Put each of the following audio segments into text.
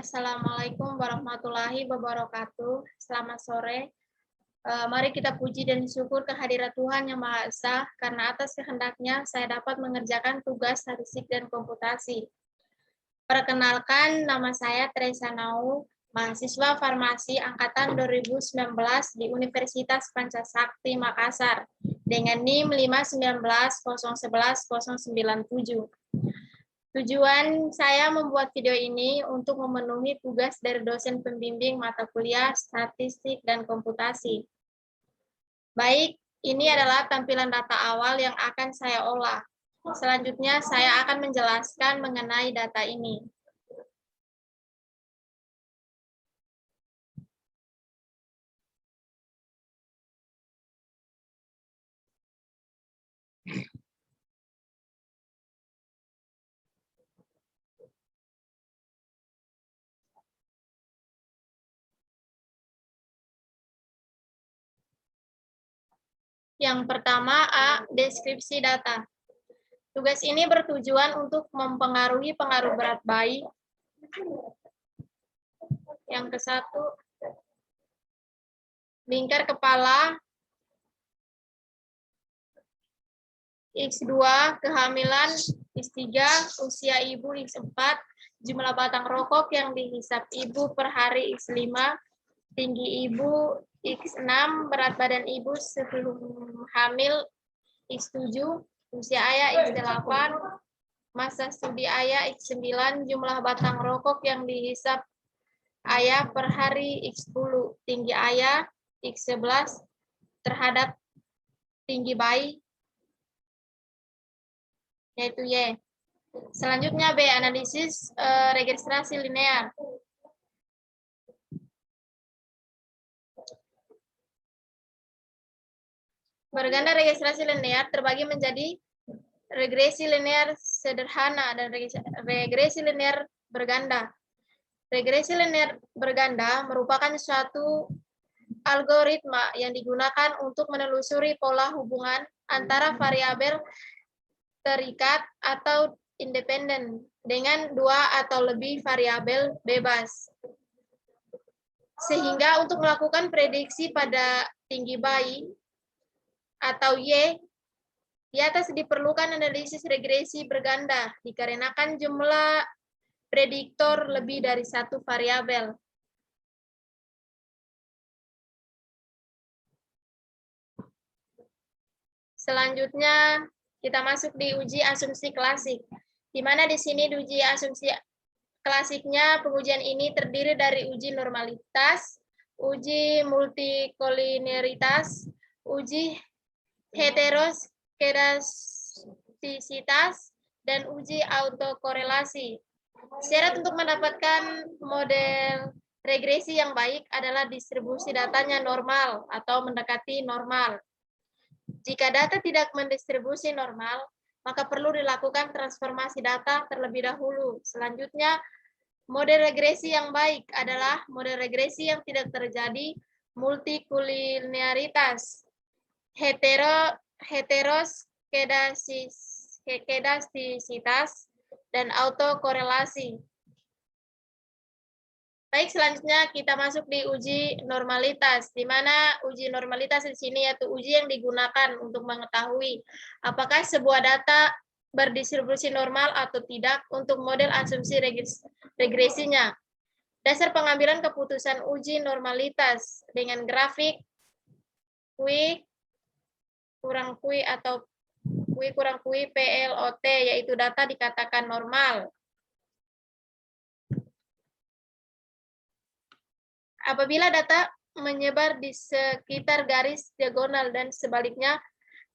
Assalamualaikum warahmatullahi wabarakatuh. Selamat sore. Mari kita puji dan syukur kehadirat Tuhan Yang Maha Esa, karena atas kehendaknya saya dapat mengerjakan tugas statistik dan komputasi. Perkenalkan, nama saya Teresa Nau, mahasiswa farmasi angkatan 2019 di Universitas Pancasakti Makassar, dengan NIM 519011097. Tujuan saya membuat video ini untuk memenuhi tugas dari dosen pembimbing mata kuliah statistik dan komputasi. Baik, ini adalah tampilan data awal yang akan saya olah. Selanjutnya saya akan menjelaskan mengenai data ini. Yang pertama, A. Deskripsi data. Tugas ini bertujuan untuk mempengaruhi pengaruh berat bayi. Yang ke satu, lingkar kepala. X2, kehamilan. X3, usia ibu. X4, jumlah batang rokok yang dihisap ibu per hari. X5, tinggi ibu. X6, berat badan ibu sebelum hamil. X7, usia ayah. X8, masa studi ayah. X9, jumlah batang rokok yang dihisap ayah per hari. X10, tinggi ayah. X11, terhadap tinggi bayi, yaitu Y. Selanjutnya B, analisis registrasi linear. Berganda registrasi linear terbagi menjadi regresi linear sederhana dan regresi linear berganda. Regresi linear berganda merupakan suatu algoritma yang digunakan untuk menelusuri pola hubungan antara variabel terikat atau independen dengan dua atau lebih variabel bebas. Sehingga untuk melakukan prediksi pada tinggi bayi atau Y, di atas diperlukan analisis regresi berganda dikarenakan jumlah prediktor lebih dari satu variabel. Selanjutnya kita masuk di uji asumsi klasik, di mana di sini di uji asumsi klasiknya pengujian ini terdiri dari uji normalitas, uji multikolinearitas, uji heteroskedastisitas, dan uji autokorelasi. Syarat untuk mendapatkan model regresi yang baik adalah distribusi datanya normal atau mendekati normal. Jika data tidak mendistribusi normal, maka perlu dilakukan transformasi data terlebih dahulu. Selanjutnya, model regresi yang baik adalah model regresi yang tidak terjadi multikolinearitas, heteroskedastisitas, dan autokorelasi. Baik, selanjutnya kita masuk di uji normalitas, di mana uji normalitas di sini yaitu uji yang digunakan untuk mengetahui apakah sebuah data berdistribusi normal atau tidak untuk model asumsi regresinya. Dasar pengambilan keputusan uji normalitas dengan grafik Q kurang Q atau Q kurang Q PLOT, yaitu data dikatakan normal. Apabila data menyebar di sekitar garis diagonal dan sebaliknya,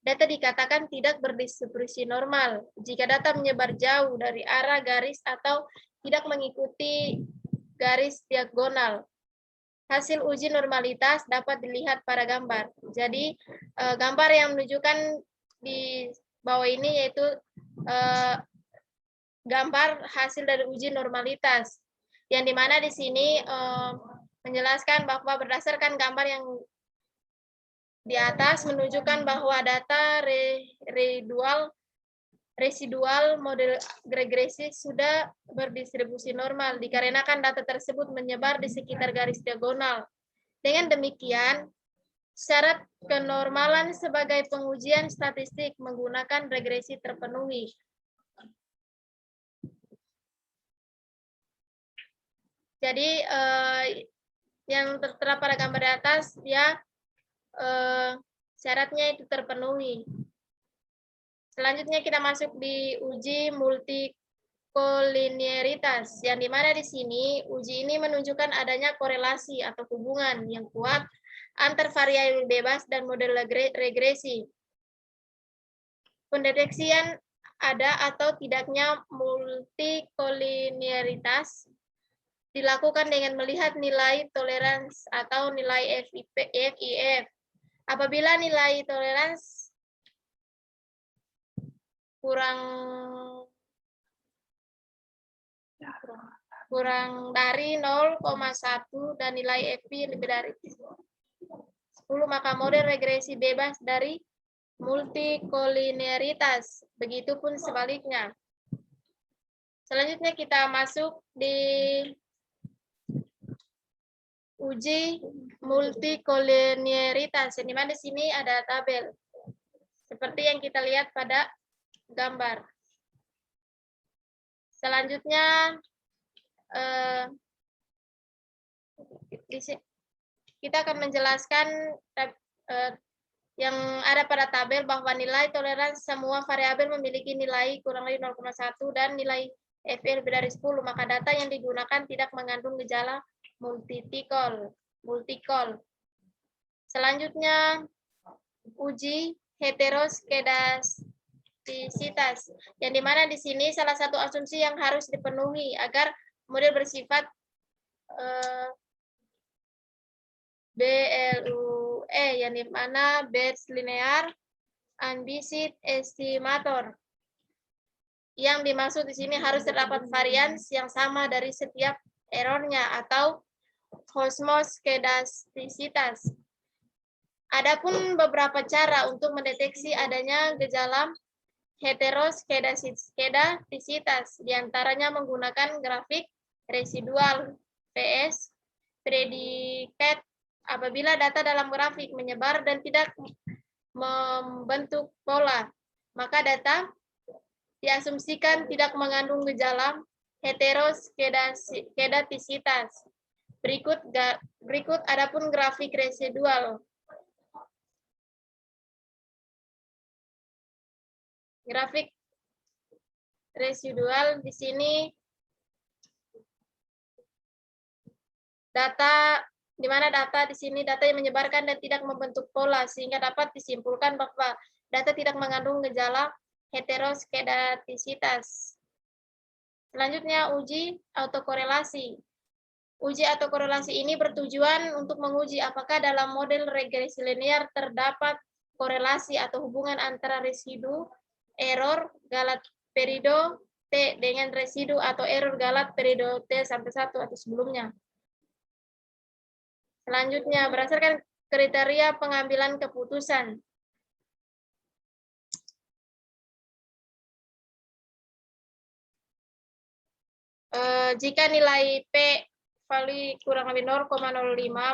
data dikatakan tidak berdistribusi normal. Jika data menyebar jauh dari arah garis atau tidak mengikuti garis diagonal. Hasil uji normalitas dapat dilihat pada gambar. Jadi, gambar yang menunjukkan di bawah ini yaitu gambar hasil dari uji normalitas. Yang dimana di sini menjelaskan bahwa berdasarkan gambar yang di atas menunjukkan bahwa data residual residual model regresi sudah berdistribusi normal dikarenakan data tersebut menyebar di sekitar garis diagonal. Dengan demikian, syarat kenormalan sebagai pengujian statistik menggunakan regresi terpenuhi. Jadi yang tertera pada gambar di atas ya syaratnya itu terpenuhi. Selanjutnya kita masuk di uji multikolinearitas, yang dimana di sini uji ini menunjukkan adanya korelasi atau hubungan yang kuat antar variabel bebas dan model regresi. Pendeteksian ada atau tidaknya multikolinearitas dilakukan dengan melihat nilai toleransi atau nilai FIF. Apabila nilai toleransi kurang dari 0,1 dan nilai FI lebih dari 10, maka model regresi bebas dari multikolinearitas. Begitupun sebaliknya. Selanjutnya kita masuk di uji multikolinearitas. Di mana di sini ada tabel. Seperti yang kita lihat pada gambar. Selanjutnya kita akan menjelaskan yang ada pada tabel bahwa nilai toleransi semua variabel memiliki nilai kurang lebih 0,1 dan nilai FI lebih dari 10, maka data yang digunakan tidak mengandung gejala multikol. Selanjutnya uji heteroskedastisitas, yang dimana di sini salah satu asumsi yang harus dipenuhi agar model bersifat BLUE, yang dimana Bayes linear unbiased estimator. Yang dimaksud di sini harus terdapat varians yang sama dari setiap errornya atau homoskedastisitas. Adapun beberapa cara untuk mendeteksi adanya gejala heteroskedastisitas, diantaranya menggunakan grafik residual PS predikat. Apabila data dalam grafik menyebar dan tidak membentuk pola, maka data diasumsikan tidak mengandung gejala heteroskedastisitas. Berikut adapun grafik residual. Grafik residual di sini data di mana data di sini data yang menyebarkan dan tidak membentuk pola sehingga dapat disimpulkan bahwa data tidak mengandung gejala heteroskedastisitas. Selanjutnya uji autokorelasi. Uji autokorelasi ini bertujuan untuk menguji apakah dalam model regresi linear terdapat korelasi atau hubungan antara residu error galat periode T dengan residu atau error galat periode T sampai 1 atau sebelumnya. Selanjutnya, berdasarkan kriteria pengambilan keputusan. Jika nilai P value kurang lebih 0,05,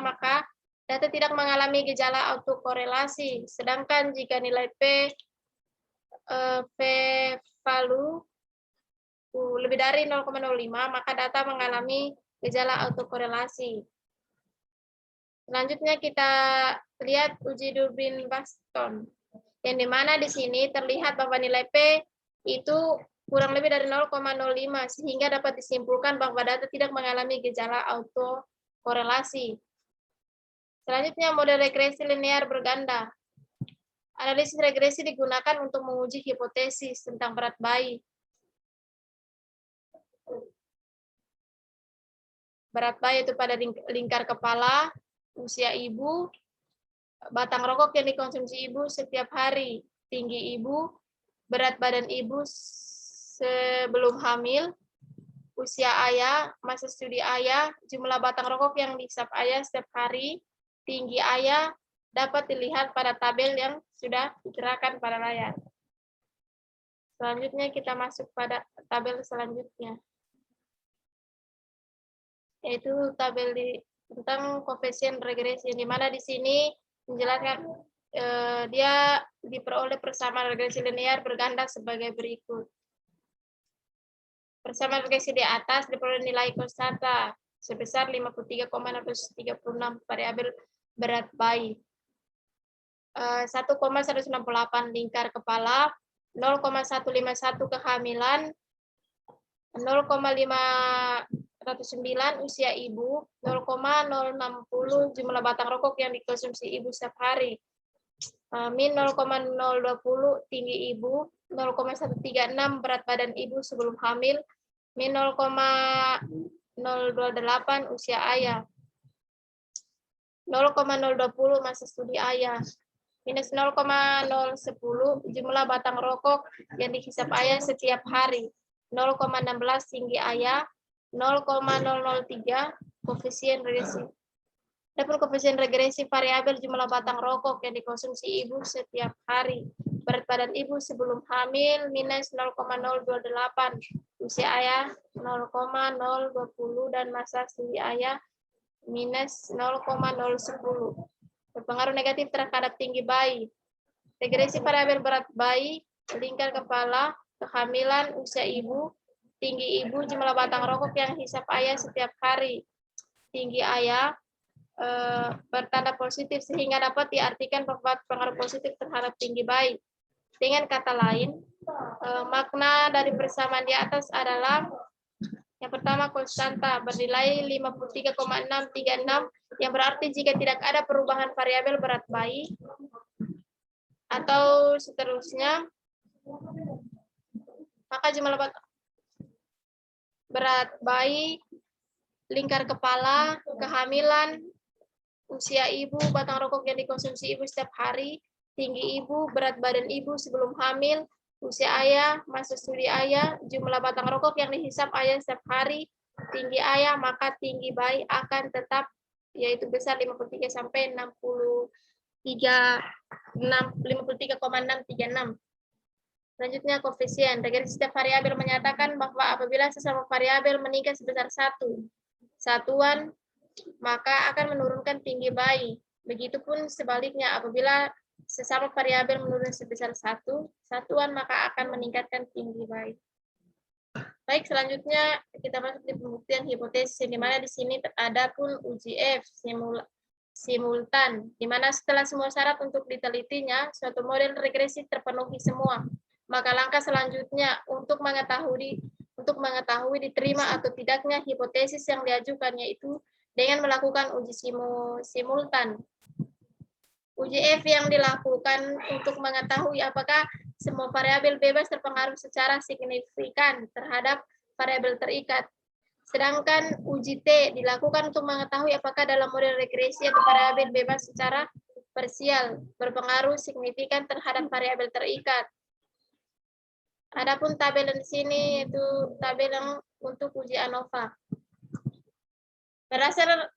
maka data tidak mengalami gejala autokorelasi. Sedangkan jika nilai P value lebih dari 0,05, maka data mengalami gejala autokorelasi. Selanjutnya kita lihat uji Durbin-Buxton, yang dimana di sini terlihat bahwa nilai P itu kurang lebih dari 0,05, sehingga dapat disimpulkan bahwa data tidak mengalami gejala autokorelasi. Selanjutnya model regresi linear berganda. Analisis regresi digunakan untuk menguji hipotesis tentang berat bayi. Berat bayi itu pada lingkar kepala, usia ibu, batang rokok yang dikonsumsi ibu setiap hari, tinggi ibu, berat badan ibu sebelum hamil, usia ayah, masa studi ayah, jumlah batang rokok yang dihisap ayah setiap hari, tinggi ayah, dapat dilihat pada tabel yang sudah digerakkan pada layar. Selanjutnya kita masuk pada tabel selanjutnya, yaitu tabel tentang koefisien regresi, di mana di sini menjelaskan dia diperoleh persamaan regresi linear berganda sebagai berikut. Persamaan regresi di atas diperoleh nilai konstanta sebesar 53,636 variabel berat bayi, 1,168 lingkar kepala, 0,151 kehamilan, 0,509 usia ibu, 0,060 jumlah batang rokok yang dikonsumsi ibu setiap hari, min 0,020 tinggi ibu, 0,136 berat badan ibu sebelum hamil, min 0,028 usia ayah, 0,020 masa studi ayah, minus 0,010 jumlah batang rokok yang dihisap ayah setiap hari, 0,16 tinggi ayah, 0,003 koefisien regresi. Adapun koefisien regresi variabel jumlah batang rokok yang dikonsumsi ibu setiap hari, berat badan ibu sebelum hamil minus 0,028, usia ayah 0,020 dan masa studi ayah minus 0,010. Berpengaruh negatif terhadap tinggi bayi. Regresi variabel berat bayi, lingkar kepala, kehamilan, usia ibu, tinggi ibu, jumlah batang rokok yang hisap ayah setiap hari, tinggi ayah bertanda positif sehingga dapat diartikan berpengaruh positif terhadap tinggi bayi. Dengan kata lain, makna dari persamaan di atas adalah yang pertama konstanta bernilai 53,636 yang berarti jika tidak ada perubahan variabel berat bayi atau seterusnya maka jumlah berat bayi, lingkar kepala, kehamilan, usia ibu, batang rokok yang dikonsumsi ibu setiap hari, tinggi ibu, berat badan ibu sebelum hamil, usia ayah, masa studi ayah, jumlah batang rokok yang dihisap ayah setiap hari, tinggi ayah, maka tinggi bayi akan tetap yaitu besar 53 sampai 53,636. Selanjutnya koefisien. Regresi setiap variabel menyatakan bahwa apabila sesama variabel meningkat sebesar 1 satuan, maka akan menurunkan tinggi bayi. Begitupun sebaliknya, apabila sesama variabel menurun sebesar 1 satuan, maka akan meningkatkan tinggi bayi. Baik, selanjutnya kita masuk di pembuktian hipotesis, di mana di sini ada pun uji F simultan, di mana setelah semua syarat untuk ditelitinya suatu model regresi terpenuhi semua, maka langkah selanjutnya untuk mengetahui diterima atau tidaknya hipotesis yang diajukan yaitu dengan melakukan uji simultan. Uji F yang dilakukan untuk mengetahui apakah semua variabel bebas terpengaruh secara signifikan terhadap variabel terikat. Sedangkan uji T dilakukan untuk mengetahui apakah dalam model regresi atau variabel bebas secara parsial berpengaruh signifikan terhadap variabel terikat. Adapun tabel di sini itu tabel yang untuk uji ANOVA. Berdasar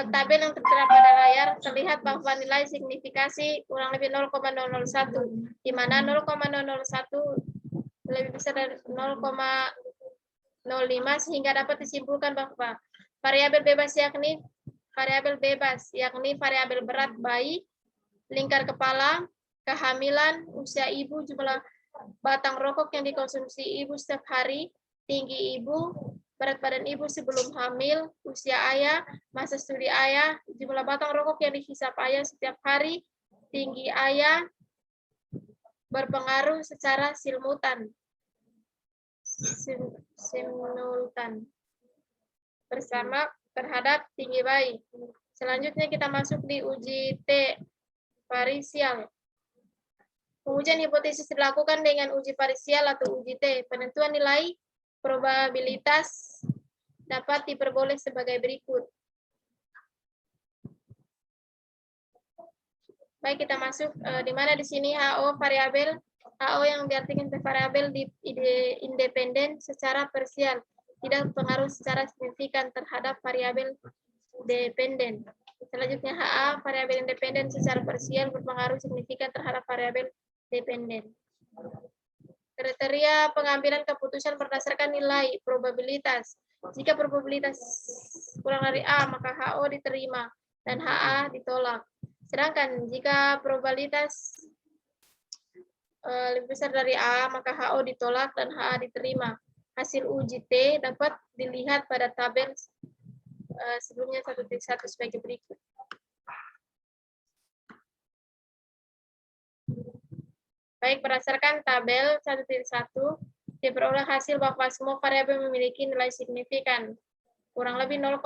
tabel yang tertera pada layar terlihat bahwa nilai signifikasi kurang lebih 0,001, di mana 0,001 lebih besar dari 0,05 sehingga dapat disimpulkan bahwa variabel bebas yakni variabel berat bayi, lingkar kepala, kehamilan, usia ibu, jumlah batang rokok yang dikonsumsi ibu setiap hari, tinggi ibu, berat badan ibu sebelum hamil, usia ayah, masa studi ayah, jumlah batang rokok yang dihisap ayah setiap hari, tinggi ayah, berpengaruh secara simultan bersama terhadap tinggi bayi. Selanjutnya kita masuk di uji T parsial. Pengujian hipotesis dilakukan dengan uji parsial atau uji T. Penentuan nilai probabilitas dapat diperoleh sebagai berikut. Baik, kita masuk di mana di sini HO variabel HO yang diartikan variabel independen secara parsial tidak berpengaruh secara signifikan terhadap variabel dependen. Selanjutnya HA variabel independen secara parsial berpengaruh signifikan terhadap variabel dependen. Kriteria pengambilan keputusan berdasarkan nilai probabilitas. Jika probabilitas kurang dari A, maka HO diterima dan HA ditolak. Sedangkan jika probabilitas lebih besar dari A, maka HO ditolak dan HA diterima. Hasil uji T dapat dilihat pada tabel sebelumnya 1.1 sebagai berikut. Baik, berdasarkan tabel 1.1, diperoleh hasil bahwa semua variabel memiliki nilai signifikan, kurang lebih 0,05,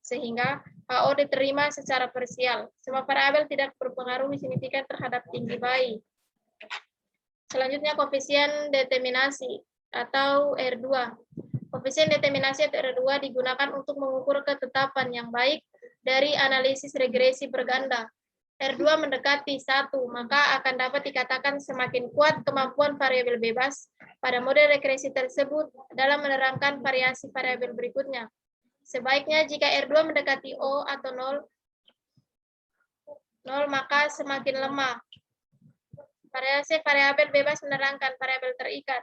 sehingga HO diterima secara parsial. Semua variabel tidak berpengaruh signifikan terhadap tinggi bayi. Selanjutnya, koefisien determinasi atau R2. Koefisien determinasi atau R2 digunakan untuk mengukur ketetapan yang baik dari analisis regresi berganda. R2 mendekati 1, maka akan dapat dikatakan semakin kuat kemampuan variabel bebas pada model regresi tersebut dalam menerangkan variasi variabel berikutnya. Sebaiknya jika R2 mendekati O atau 0, maka semakin lemah. Variasi variabel bebas menerangkan variabel terikat.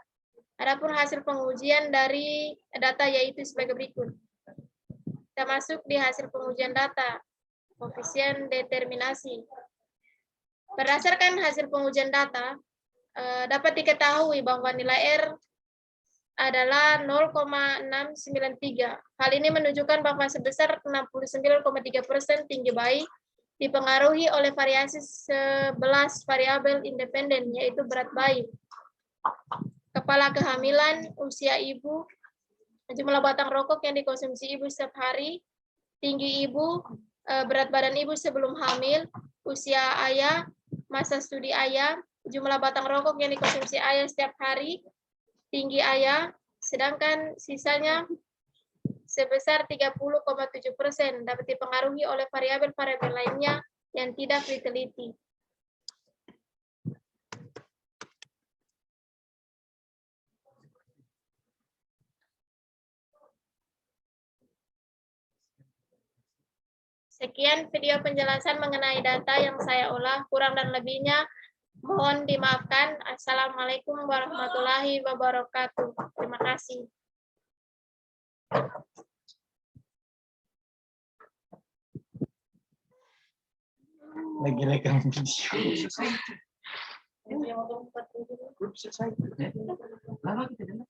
Adapun hasil pengujian dari data yaitu sebagai berikut. Kita masuk di hasil pengujian data. Koefisien determinasi. Berdasarkan hasil pengujian data, dapat diketahui bahwa nilai R adalah 0,693. Hal ini menunjukkan bahwa sebesar 69,3% tinggi bayi dipengaruhi oleh variasi 11 variabel independen, yaitu berat bayi, kepala kehamilan, usia ibu, jumlah batang rokok yang dikonsumsi ibu setiap hari, tinggi ibu, berat badan ibu sebelum hamil, usia ayah, masa studi ayah, jumlah batang rokok yang dikonsumsi ayah setiap hari, tinggi ayah, sedangkan sisanya sebesar 30,7% dapat dipengaruhi oleh variabel-variabel lainnya yang tidak diteliti. Sekian video penjelasan mengenai data yang saya olah, kurang dan lebihnya mohon dimaafkan. Assalamualaikum warahmatullahi wabarakatuh. Terima kasih. Lagi rekam video. Yang 40. Selesai. Lama kita dengar.